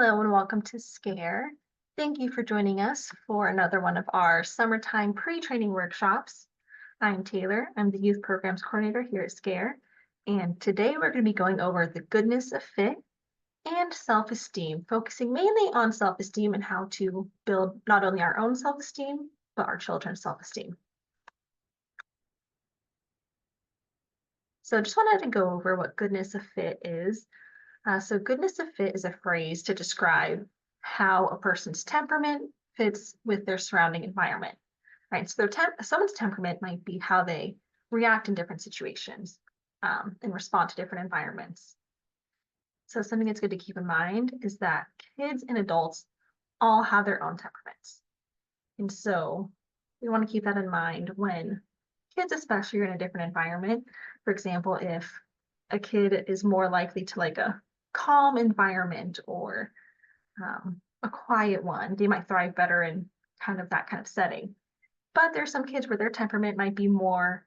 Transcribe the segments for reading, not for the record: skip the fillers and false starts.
Hello and welcome to SCARE. Thank you for joining us for another one of our summertime pre-training workshops. I'm Taylor. I'm the Youth Programs Coordinator here at SCARE. And today we're going to be going over the goodness of fit and self-esteem, focusing mainly on self-esteem and how to build not only our own self-esteem, but our children's self-esteem. So I just wanted to go over what goodness of fit is. So goodness of fit is a phrase to describe how a person's temperament fits with their surrounding environment, right? So someone's temperament might be how they react in different situations and respond to different environments. So something that's good to keep in mind is that kids and adults all have their own temperaments. And so we want to keep that in mind when kids, especially are in a different environment. For example, if a kid is more likely to like a calm environment or a quiet one, they might thrive better in that kind of setting. But there's some kids where their temperament might be more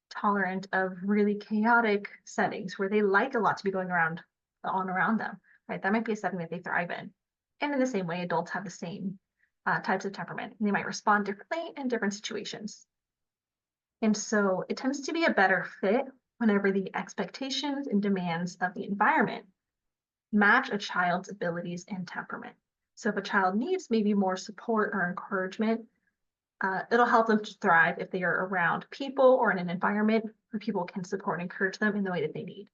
tolerant of really chaotic settings where they like a lot to be going around on around them, right? That might be a setting that they thrive in. And in the same way, adults have the same types of temperament. And they might respond differently in different situations. And so it tends to be a better fit whenever the expectations and demands of the environment match a child's abilities and temperament. So if a child needs maybe more support or encouragement, it'll help them to thrive if they are around people or in an environment where people can support and encourage them in the way that they need.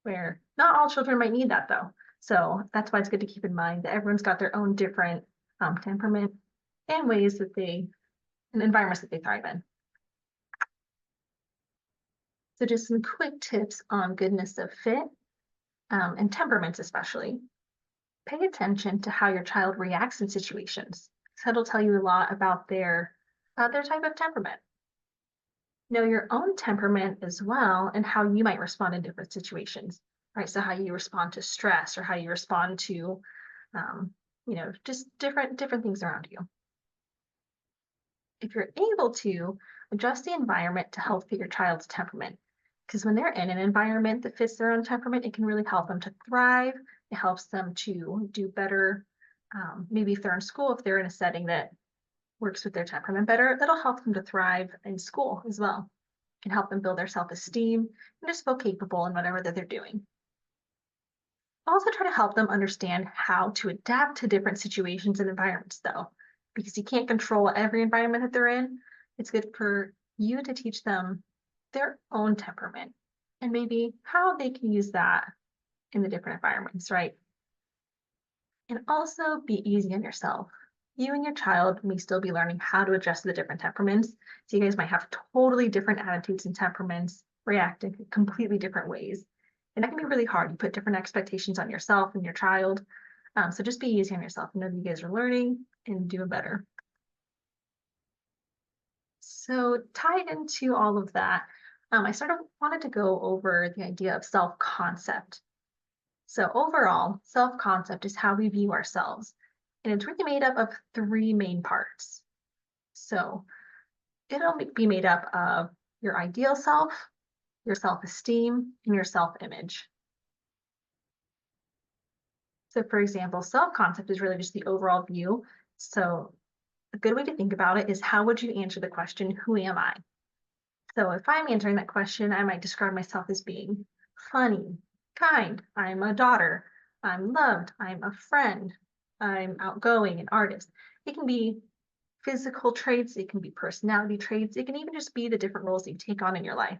Where not all children might need that though. So that's why it's good to keep in mind that everyone's got their own different temperament and ways that and environments that they thrive in. So just some quick tips on goodness of fit and temperaments especially. Pay attention to how your child reacts in situations. That'll tell you a lot about their type of temperament. Know your own temperament as well and how you might respond in different situations, right? So how you respond to stress or how you respond to, just different things around you. If you're able to, adjust the environment to help fit your child's temperament. Because when they're in an environment that fits their own temperament, it can really help them to thrive. It helps them to do better. Maybe if they're in school, if they're in a setting that works with their temperament better, that'll help them to thrive in school as well. It can help them build their self-esteem and just feel capable in whatever that they're doing. Also try to help them understand how to adapt to different situations and environments though, because you can't control every environment that they're in. It's good for you to teach them their own temperament and maybe how they can use that in the different environments, right? And also be easy on yourself. You and your child may still be learning how to adjust to the different temperaments. So you guys might have totally different attitudes and temperaments, react in completely different ways. And that can be really hard. You put different expectations on yourself and your child. So just be easy on yourself and know that you guys are learning and doing better. So tied into all of that, I sort of wanted to go over the idea of self-concept. So overall, self-concept is how we view ourselves. And it's really made up of three main parts. So it'll be made up of your ideal self, your self-esteem, and your self-image. So for example, self-concept is really just the overall view. So a good way to think about it is how would you answer the question, who am I? So if I'm answering that question, I might describe myself as being funny, kind, I'm a daughter, I'm loved, I'm a friend, I'm outgoing, an artist. It can be physical traits, it can be personality traits, it can even just be the different roles that you take on in your life.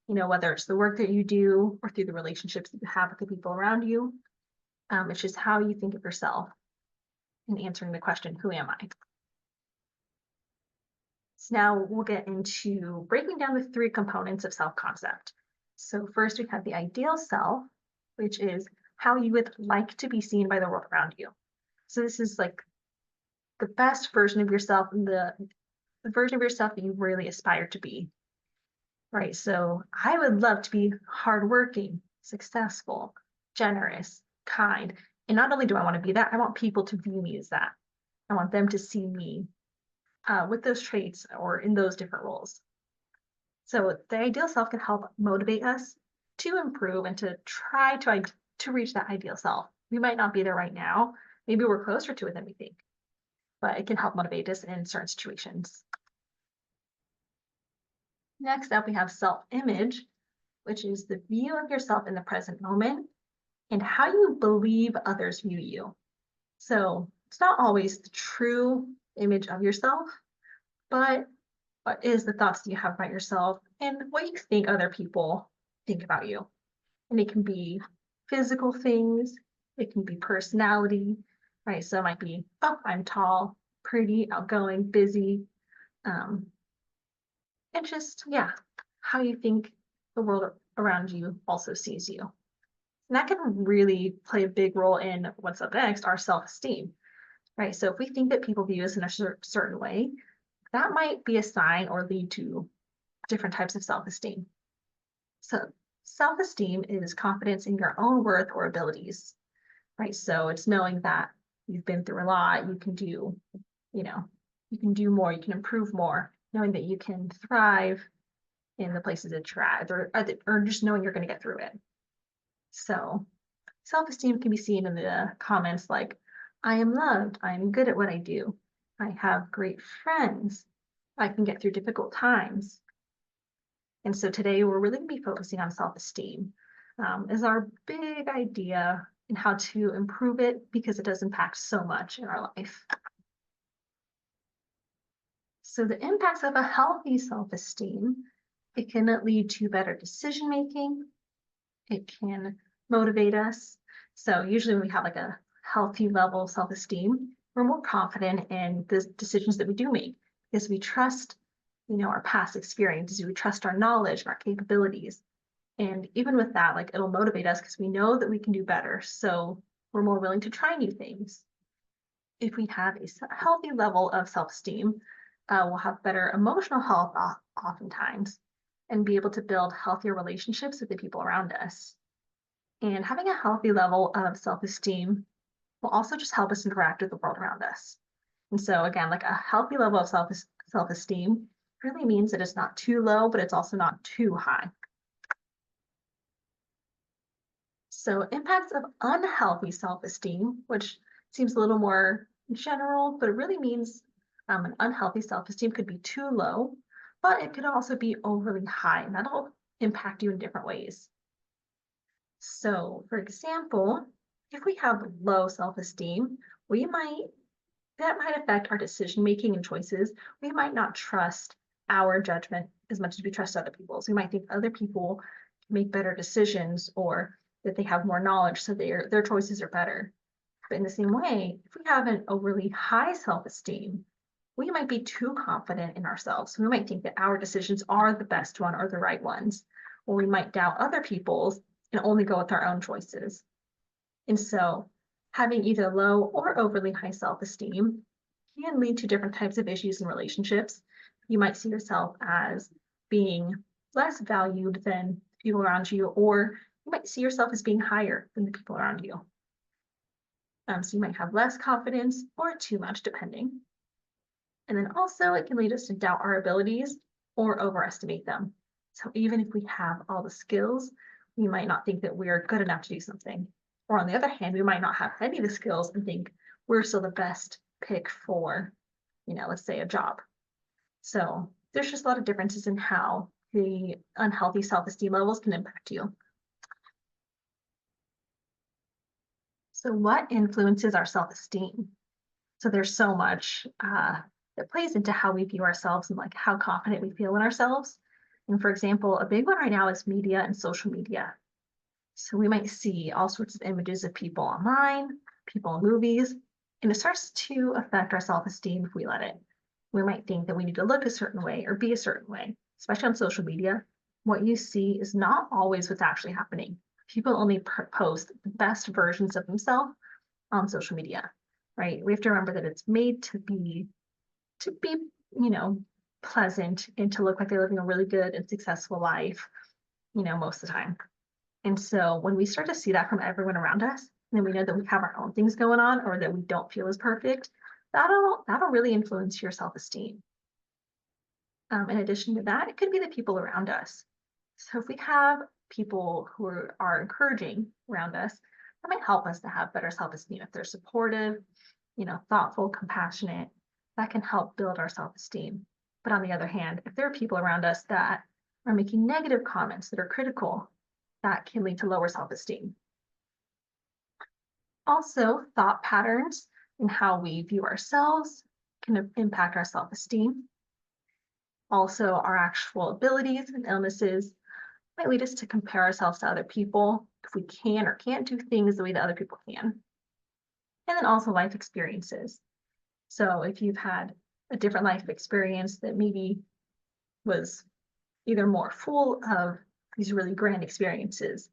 Whether it's the work that you do or through the relationships that you have with the people around you. It's just how you think of yourself in answering the question, who am I? So now we'll get into breaking down the three components of self-concept. So first we have the ideal self, which is how you would like to be seen by the world around you. So this is like the best version of yourself and the version of yourself that you really aspire to be, right? So I would love to be hardworking, successful, generous, kind. And not only do I want to be that, I want people to view me as that. I want them to see me with those traits or in those different roles. So the ideal self can help motivate us to improve and to try to reach that ideal self. We might not be there right now, maybe we're closer to it than we think, but it can help motivate us in certain situations. Next up, we have self-image, which is the view of yourself in the present moment and how you believe others view you. So it's not always the true image of yourself, but what is the thoughts that you have about yourself and what you think other people think about you. And it can be physical things, it can be personality, right? So it might be, oh, I'm tall, pretty, outgoing, busy, um, and just, yeah, how you think the world around you also sees you. And that can really play a big role in what's up next, our self-esteem, right? So if we think that people view us in a certain way, that might be a sign or lead to different types of self-esteem. So self-esteem is confidence in your own worth or abilities, right? So it's knowing that you've been through a lot, you can do, you can do more, you can improve more, knowing that you can thrive in the places that you're at, or just knowing you're going to get through it. So self-esteem can be seen in the comments like, I am loved, I am good at what I do, I have great friends, I can get through difficult times. And so today we're really going to be focusing on self-esteem as our big idea and how to improve it because it does impact so much in our life. So the impacts of a healthy self-esteem, it can lead to better decision making. It can motivate us. So usually when we have like a healthy level of self-esteem, we're more confident in the decisions that we do make because we trust, our past experiences, we trust our knowledge, our capabilities. And even with that, like it'll motivate us because we know that we can do better. So we're more willing to try new things. If we have a healthy level of self-esteem, we'll have better emotional health oftentimes and be able to build healthier relationships with the people around us. And having a healthy level of self-esteem will also just help us interact with the world around us. And so again, like a healthy level of self-esteem really means that it's not too low, but it's also not too high. So impacts of unhealthy self-esteem, which seems a little more general, but it really means an unhealthy self-esteem could be too low, but it could also be overly high, and that'll impact you in different ways. So for example, if we have low self-esteem, that might affect our decision-making and choices. We might not trust our judgment as much as we trust other people's. We might think other people make better decisions or that they have more knowledge, so their choices are better. But in the same way, if we have an overly high self-esteem, we might be too confident in ourselves. We might think that our decisions are the best one or the right ones, or we might doubt other people's and only go with our own choices. And so having either low or overly high self-esteem can lead to different types of issues in relationships. You might see yourself as being less valued than people around you, or you might see yourself as being higher than the people around you. So you might have less confidence or too much, depending. And then also it can lead us to doubt our abilities or overestimate them. So even if we have all the skills, we might not think that we're good enough to do something. Or on the other hand, we might not have any of the skills and think we're still the best pick for, let's say a job. So there's just a lot of differences in how the unhealthy self-esteem levels can impact you. So what influences our self-esteem? So there's so much that plays into how we view ourselves and like how confident we feel in ourselves. And for example, a big one right now is media and social media. So we might see all sorts of images of people online, people in movies, and it starts to affect our self-esteem if we let it. We might think that we need to look a certain way or be a certain way, especially on social media. What you see is not always what's actually happening. People only post the best versions of themselves on social media, right? We have to remember that it's made to be, pleasant and to look like they're living a really good and successful life, most of the time. And so when we start to see that from everyone around us, and then we know that we have our own things going on or that we don't feel as perfect, that'll really influence your self-esteem. In addition to that, it could be the people around us. So if we have people who are encouraging around us, that might help us to have better self-esteem. If they're supportive, thoughtful, compassionate, that can help build our self-esteem. But on the other hand, if there are people around us that are making negative comments that are critical, that can lead to lower self-esteem. Also, thought patterns and how we view ourselves can impact our self-esteem. Also, our actual abilities and illnesses might lead us to compare ourselves to other people if we can or can't do things the way that other people can. And then also life experiences. So if you've had a different life experience that maybe was either more full of these really grand experiences,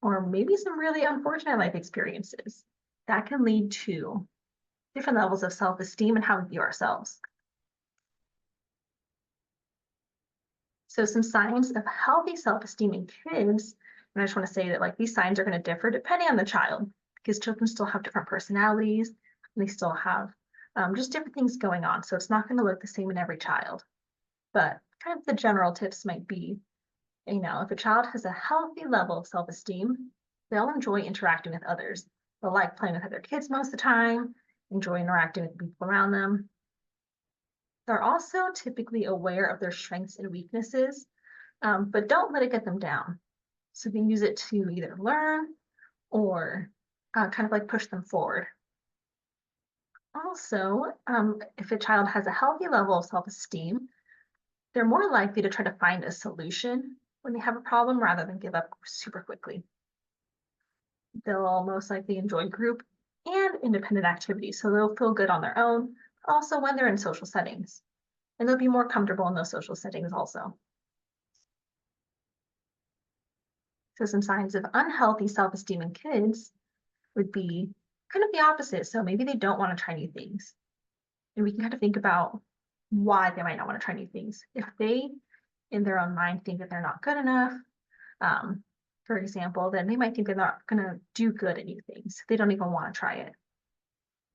or maybe some really unfortunate life experiences, that can lead to different levels of self-esteem and how we view ourselves. So some signs of healthy self-esteem in kids, and I just want to say that these signs are going to differ depending on the child, because children still have different personalities, and they still have just different things going on. So it's not going to look the same in every child. But kind of the general tips might be, if a child has a healthy level of self-esteem, they'll enjoy interacting with others. They'll like playing with other kids most of the time, enjoy interacting with people around them. They're also typically aware of their strengths and weaknesses, but don't let it get them down. So they use it to either learn or kind of push them forward. Also, if a child has a healthy level of self-esteem, they're more likely to try to find a solution when they have a problem rather than give up super quickly. They'll most likely enjoy group and independent activities, so they'll feel good on their own, but also when they're in social settings. And they'll be more comfortable in those social settings also. So some signs of unhealthy self-esteem in kids would be kind of the opposite. So maybe they don't want to try new things. And we can kind of think about why they might not want to try new things. If they, in their own mind, think that they're not good enough, for example, then they might think they're not going to do good at new things. They don't even want to try it.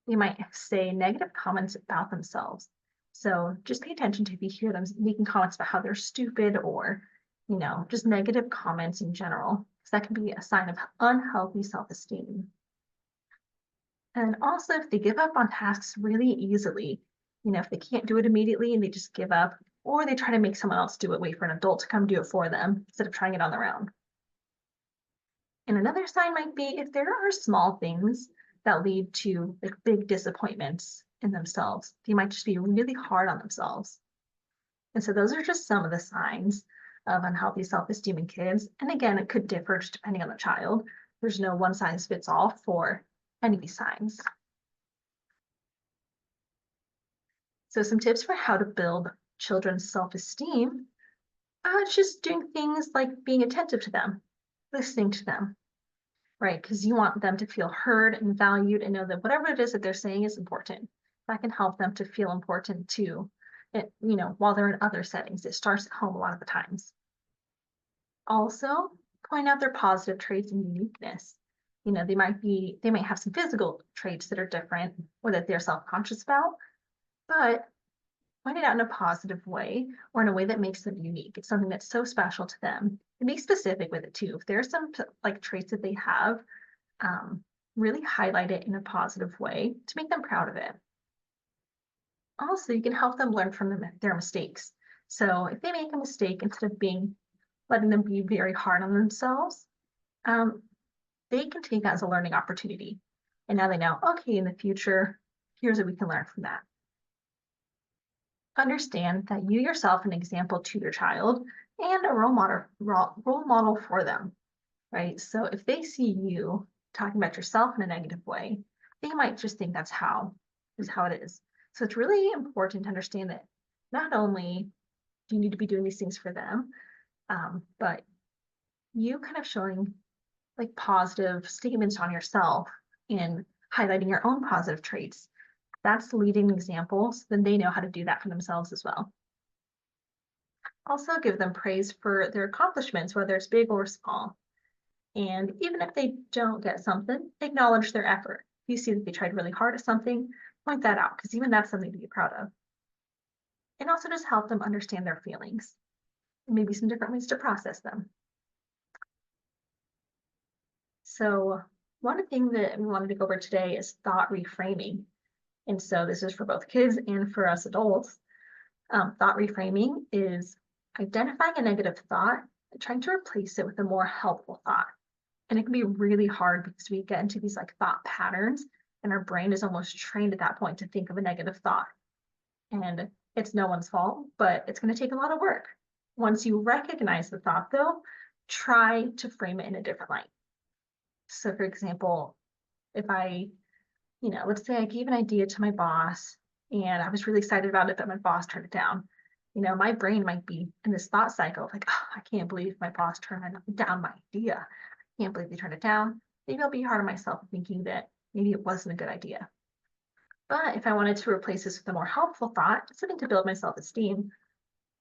They might say negative comments about themselves. So just pay attention to if you hear them making comments about how they're stupid or, just negative comments in general, because that can be a sign of unhealthy self-esteem. And also if they give up on tasks really easily, if they can't do it immediately and they just give up, or they try to make someone else do it, wait for an adult to come do it for them instead of trying it on their own. And another sign might be if there are small things that lead to big disappointments in themselves, they might just be really hard on themselves. And so those are just some of the signs of unhealthy self-esteem in kids. And again, it could differ just depending on the child. There's no one size fits all for any of these signs. So some tips for how to build children's self-esteem. It's just doing things like being attentive to them, listening to them, right? Because you want them to feel heard and valued and know that whatever it is that they're saying is important. That can help them to feel important too, while they're in other settings. It starts at home a lot of the times. Also, point out their positive traits and uniqueness. They might have some physical traits that are different or that they're self-conscious about, but point it out in a positive way or in a way that makes them unique. It's something that's so special to them. And be specific with it too. If there's some traits that they have, really highlight it in a positive way to make them proud of it. Also, you can help them learn from their mistakes. So if they make a mistake, instead of letting them be very hard on themselves, they can take that as a learning opportunity. And now they know, okay, in the future, here's what we can learn from that. Understand that you yourself are an example to your child and a role model for them, right? So if they see you talking about yourself in a negative way, they might just think that's how it is. So it's really important to understand that not only do you need to be doing these things for them, but you kind of showing positive statements on yourself and highlighting your own positive traits. That's leading examples, then they know how to do that for themselves as well. Also give them praise for their accomplishments, whether it's big or small. And even if they don't get something, acknowledge their effort. If you see that they tried really hard at something, point that out, because even that's something to be proud of. And also just help them understand their feelings, and maybe some different ways to process them. So One thing that we wanted to go over today is thought reframing. And so this is for both kids and for us adults. Thought reframing is identifying a negative thought and trying to replace it with a more helpful thought. And it can be really hard because we get into these like thought patterns and our brain is almost trained at that point to think of a negative thought. And it's no one's fault, but it's going to take a lot of work. Once you recognize the thought, though, try to frame it in a different light. So, for example, if I, let's say I gave an idea to my boss and I was really excited about it, but my boss turned it down. My brain might be in this thought cycle of like, oh, I can't believe my boss turned down my idea. I can't believe they turned it down. Maybe I'll be hard on myself thinking that maybe it wasn't a good idea. But if I wanted to replace this with a more helpful thought, something to build my self-esteem,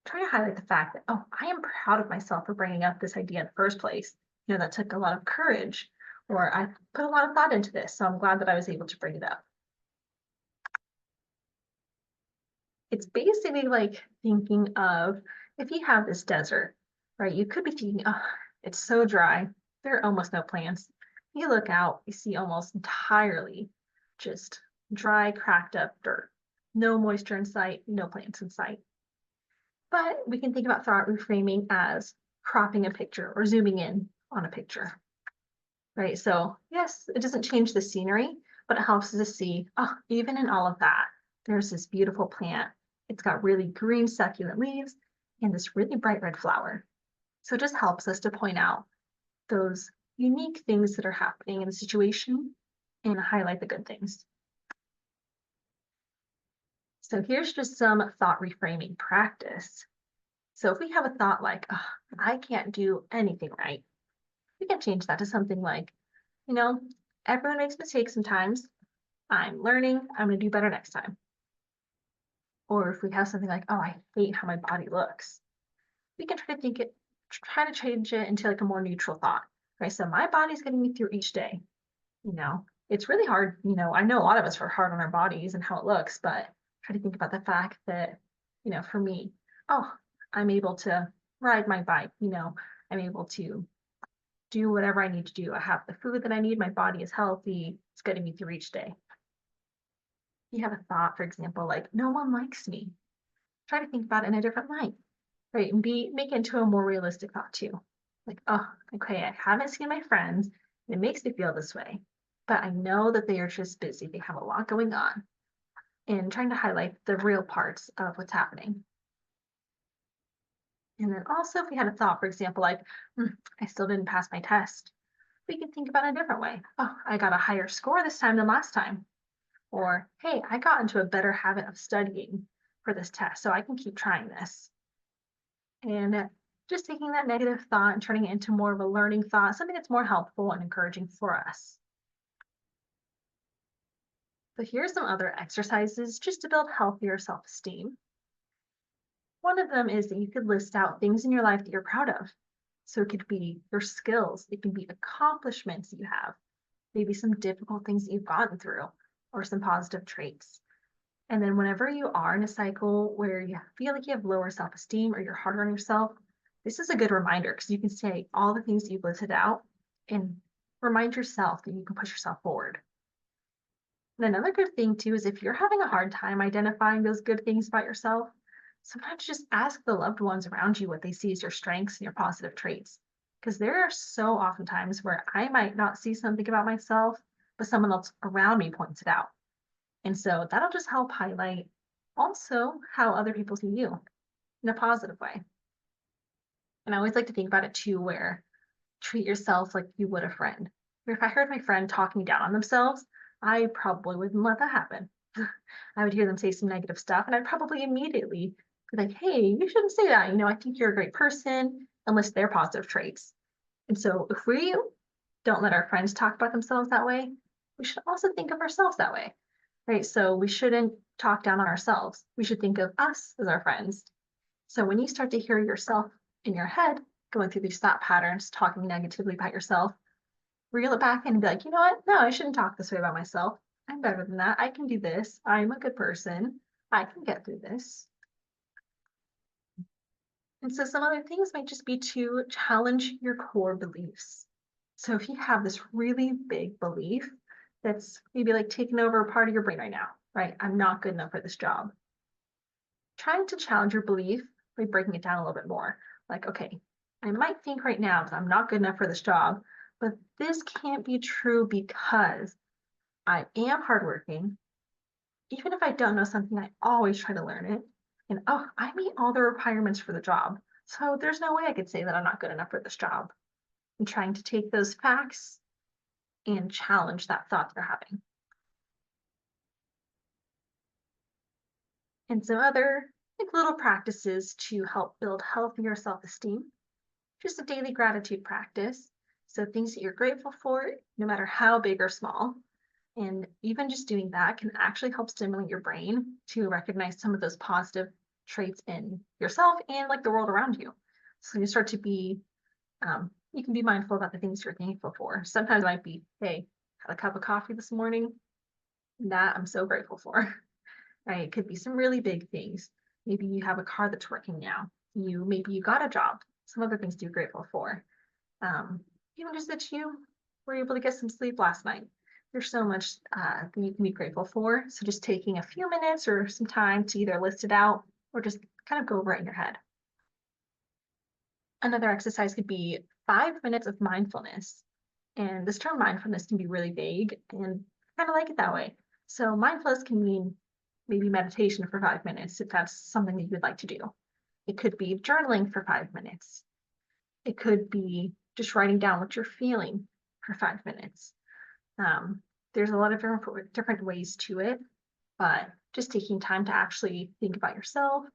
try to highlight the fact that, oh, I am proud of myself for bringing up this idea in the first place. That took a lot of courage, or I put a lot of thought into this, so I'm glad that I was able to bring it up. It's basically like thinking of if you have this desert, right? You could be thinking, oh, it's so dry. There are almost no plants. You look out, you see almost entirely just dry, cracked up dirt. No moisture in sight, no plants in sight. But we can think about thought reframing as cropping a picture or zooming in on a picture, right? So yes, it doesn't change the scenery, but it helps us to see, oh, even in all of that, there's this beautiful plant. It's got really green succulent leaves and this really bright red flower. So it just helps us to point out those unique things that are happening in the situation and highlight the good things. So here's just some thought reframing practice. So if we have a thought like, oh, I can't do anything right, we can change that to something like, everyone makes mistakes sometimes. I'm learning. I'm going to do better next time. Or if we have something like, oh, I hate how my body looks, we can try to change it into like a more neutral thought, right? So my body's getting me through each day. It's really hard. I know a lot of us are hard on our bodies and how it looks, but try to think about the fact that, for me, oh, I'm able to ride my bike, I'm able to do whatever I need to do. I have the food that I need. My body is healthy. It's getting me through each day. You have a thought, for example, like, no one likes me. Try to think about it in a different light, right? And make it into a more realistic thought too. Like, oh, okay, I haven't seen my friends. And it makes me feel this way, but I know that they are just busy. They have a lot going on. And trying to highlight the real parts of what's happening. And then also, if we had a thought, for example, like, I still didn't pass my test, we can think about it a different way. Oh, I got a higher score this time than last time. Or, hey, I got into a better habit of studying for this test, so I can keep trying this. And just taking that negative thought and turning it into more of a learning thought, something that's more helpful and encouraging for us. But here's some other exercises just to build healthier self-esteem. One of them is that you could list out things in your life that you're proud of. So it could be your skills, it can be accomplishments you have, maybe some difficult things that you've gotten through, or some positive traits. And then whenever you are in a cycle where you feel like you have lower self-esteem or you're harder on yourself, this is a good reminder because you can say all the things that you've listed out and remind yourself that you can push yourself forward. And another good thing too is if you're having a hard time identifying those good things about yourself, sometimes just ask the loved ones around you what they see as your strengths and your positive traits. Because there are so often times where I might not see something about myself, but someone else around me points it out. And so that'll just help highlight also how other people see you in a positive way. And I always like to think about it too, where treat yourself like you would a friend. If I heard my friend talking down on themselves, I probably wouldn't let that happen. I would hear them say some negative stuff, and I'd probably immediately be like, hey, you shouldn't say that. I think you're a great person, and list their positive traits. And so if we don't let our friends talk about themselves that way, we should also think of ourselves that way, right? So we shouldn't talk down on ourselves. We should think of us as our friends. So when you start to hear yourself in your head going through these thought patterns, talking negatively about yourself, reel it back in and be like, you know what? No, I shouldn't talk this way about myself. I'm better than that. I can do this. I'm a good person. I can get through this. And so some other things might just be to challenge your core beliefs. So if you have this really big belief that's maybe like taking over a part of your brain right now, right? I'm not good enough for this job. Trying to challenge your belief by breaking it down a little bit more. Like, okay, I might think right now that I'm not good enough for this job, but this can't be true because I am hardworking. Even if I don't know something, I always try to learn it. And oh, I meet all the requirements for the job. So there's no way I could say that I'm not good enough for this job. I'm trying to take those facts and challenge that thought they're having. And some other like little practices to help build healthier self-esteem, just a daily gratitude practice. So things that you're grateful for, no matter how big or small. And even just doing that can actually help stimulate your brain to recognize some of those positive traits in yourself and like the world around you. So you start to be, you can be mindful about the things you're thankful for. Sometimes it might be, hey, had a cup of coffee this morning. That I'm so grateful for. Right? It could be some really big things. Maybe you have a car that's working now. Maybe you got a job. Some other things to be grateful for. Um, Even just that you were able to get some sleep last night. There's so much that you can be grateful for. So just taking a few minutes or some time to either list it out or just kind of go over it in your head. Another exercise could be 5 minutes of mindfulness. And this term mindfulness can be really vague and kind of like it that way. So mindfulness can mean maybe meditation for 5 minutes if that's something that you'd like to do. It could be journaling for 5 minutes. It could be just writing down what you're feeling for 5 minutes. There's a lot of different ways to it, but just taking time to actually think about yourself,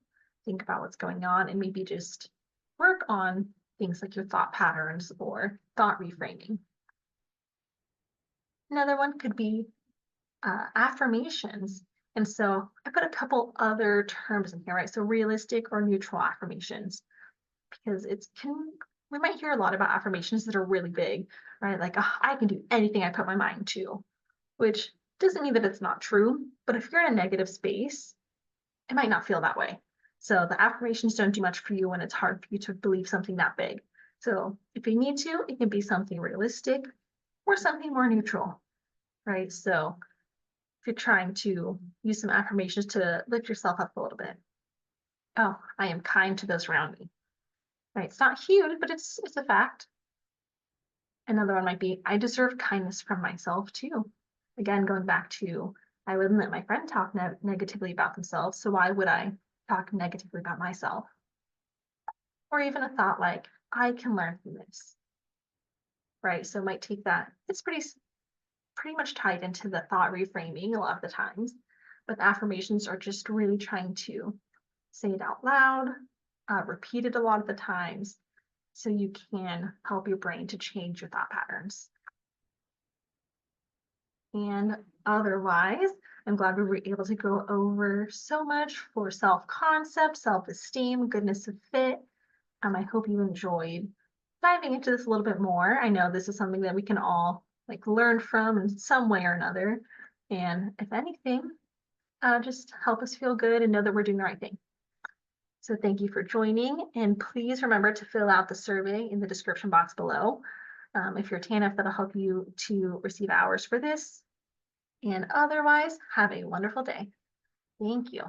think about what's going on, and maybe just work on things like your thought patterns or thought reframing. Another one could be affirmations. And so I put a couple other terms in here, right? So realistic or neutral affirmations, because we might hear a lot about affirmations that are really big, right? Like, "Oh, I can do anything I put my mind to," which doesn't mean that it's not true. But if you're in a negative space, it might not feel that way. So the affirmations don't do much for you when it's hard for you to believe something that big. So if you need to, it can be something realistic or something more neutral, right? So if you're trying to use some affirmations to lift yourself up a little bit. Oh, I am kind to those around me. Right? It's not huge, but it's a fact. Another one might be, I deserve kindness from myself too. Again, going back to, I wouldn't let my friend talk negatively about themselves, so why would I talk negatively about myself? Or even a thought like, I can learn from this, right? So it might take that. It's pretty much tied into the thought reframing a lot of the times, but the affirmations are just really trying to say it out loud, repeat it a lot of the times, so you can help your brain to change your thought patterns. And otherwise, I'm glad we were able to go over so much for self-concept, self-esteem, goodness of fit. I hope you enjoyed diving into this a little bit more. I know this is something that we can all like learn from in some way or another. And if anything, just help us feel good and know that we're doing the right thing. So thank you for joining, and please remember to fill out the survey in the description box below. If you're TANF, that'll help you to receive hours for this. And otherwise, have a wonderful day. Thank you.